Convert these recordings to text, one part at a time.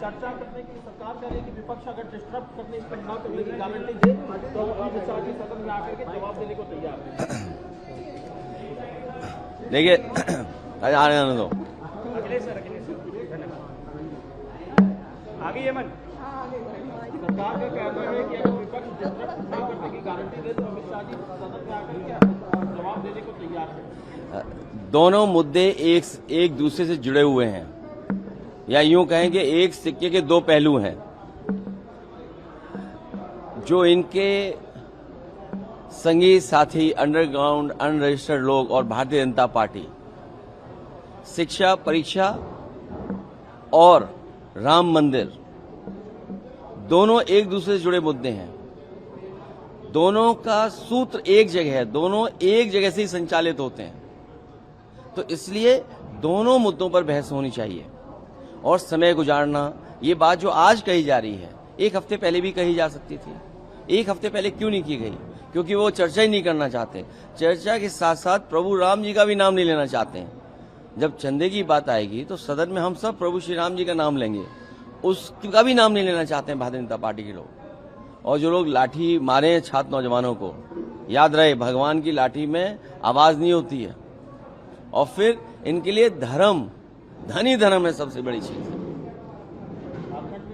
चर्चा करने की सरकार कह रही है कि विपक्ष अगर डिस्टर्ब करने इस पर न करने की गारंटी दे तो अमित शाह जी सदन में आकर के जवाब देने को तैयार है। देखिए आने दो। अखिलेश सर धन्यवाद। आगे मन सरकार का कहना है कि अगर विपक्ष डिस्टर्ब नहीं करने की गारंटी दे तो अमित शाह जी सदन में आकर के जवाब देने को तैयार है। दोनों मुद्दे एक दूसरे से जुड़े हुए हैं, या यूं कहें कि एक सिक्के के दो पहलू हैं। जो इनके संगी साथी अंडरग्राउंड अनरजिस्टर्ड लोग और भारतीय जनता पार्टी शिक्षा परीक्षा और राम मंदिर दोनों एक दूसरे से जुड़े मुद्दे हैं। दोनों का सूत्र एक जगह है, दोनों एक जगह से ही संचालित होते हैं। तो इसलिए दोनों मुद्दों पर बहस होनी चाहिए और समय गुजारना, ये बात जो आज कही जा रही है एक हफ्ते पहले भी कही जा सकती थी। एक हफ्ते पहले क्यों नहीं की गई? क्योंकि वो चर्चा ही नहीं करना चाहते। चर्चा के साथ साथ प्रभु राम जी का भी नाम नहीं लेना चाहते हैं। जब चंदे की बात आएगी तो सदन में हम सब प्रभु श्री राम जी का नाम लेंगे, उसका भी नाम नहीं लेना चाहते हैं भारतीय जनता पार्टी के लोग। और जो लोग लाठी मारे हैं छात्र नौजवानों को, याद रहे भगवान की लाठी में आवाज नहीं होती है। और फिर इनके लिए धर्म, धन ही धर्म है सबसे बड़ी चीज।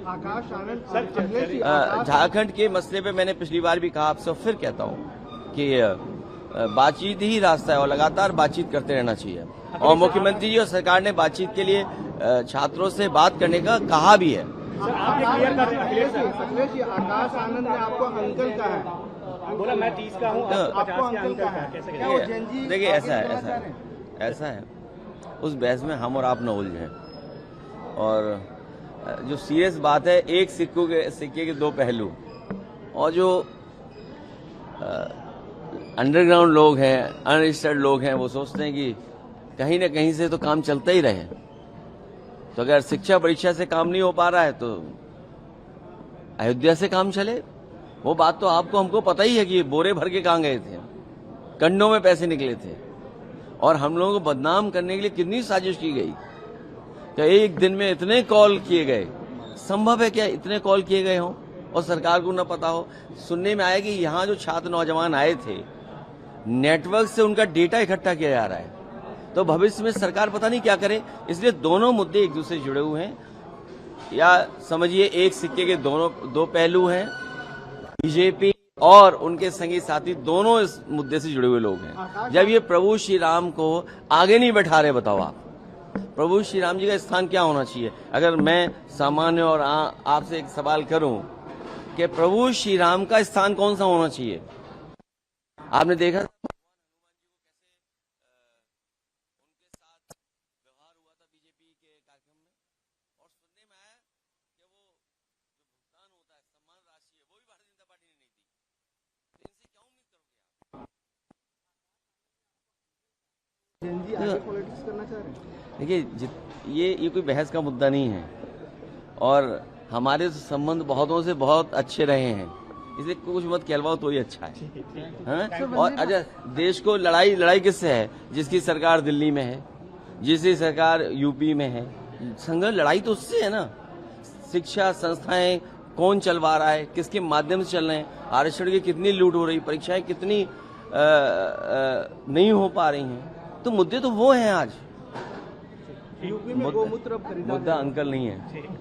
आकाश आनंद झारखंड के मसले पे मैंने पिछली बार भी कहा, आपसे फिर कहता हूँ कि बातचीत ही रास्ता है और लगातार बातचीत करते रहना चाहिए। और मुख्यमंत्री जी और सरकार ने बातचीत के लिए छात्रों से बात करने का कहा भी है। अखिलेश जी, आकाश आनंद में आपको अंकल का है, बोला मैं 30 का हूँ, आपको अंकल का है। देखिए ऐसा है उस बहस में हम और आप न उलझे। और जो सीरियस बात है, एक सिक्के के दो पहलू। और जो अंडरग्राउंड लोग हैं, अनरजिस्टर्ड लोग हैं, वो सोचते हैं कि कहीं न कहीं से तो काम चलता ही रहे। तो अगर शिक्षा परीक्षा से काम नहीं हो पा रहा है तो अयोध्या से काम चले। वो बात तो आपको हमको पता ही है कि बोरे भर के कहाँ गए थे, कंडों में पैसे निकले थे। और हम लोगों को बदनाम करने के लिए कितनी साजिश की गई कि एक दिन में इतने कॉल किए गए। संभव है क्या इतने कॉल किए गए हों और सरकार को न पता हो? सुनने में आया कि यहाँ जो छात्र नौजवान आए थे, नेटवर्क से उनका डेटा इकट्ठा किया जा रहा है। तो भविष्य में सरकार पता नहीं क्या करे। इसलिए दोनों मुद्दे एक दूसरे से जुड़े हुए हैं, या समझिए एक सिक्के के दो पहलू हैं। बीजेपी और उनके संगी साथी दोनों इस मुद्दे से जुड़े हुए लोग हैं। जब ये प्रभु श्री राम को आगे नहीं बैठा रहे, बताओ आप प्रभु श्री राम जी का स्थान क्या होना चाहिए? अगर मैं सामान्य और आपसे एक सवाल करूं कि प्रभु श्री राम का स्थान कौन सा होना चाहिए? आपने देखा पॉलिटिक्स करना चाह रहे हैं। देखिए ये कोई बहस का मुद्दा नहीं है। और हमारे संबंध बहुतों से बहुत अच्छे रहे हैं, इसलिए कुछ मत कहलवाओ तो ही अच्छा है। और अच्छा, देश को लड़ाई किससे है? जिसकी सरकार दिल्ली में है, जिसकी सरकार यूपी में है। संघर्ष लड़ाई तो उससे है ना। शिक्षा संस्थाएं कौन चलवा रहा है, किसके माध्यम से चल रहे हैं, आरक्षण की कितनी लूट हो रही, परीक्षाएं कितनी नहीं हो पा रही हैं। तो मुद्दे तो वो हैं आज। यूपी में गोमूत्र मुद्दा अंकल नहीं है।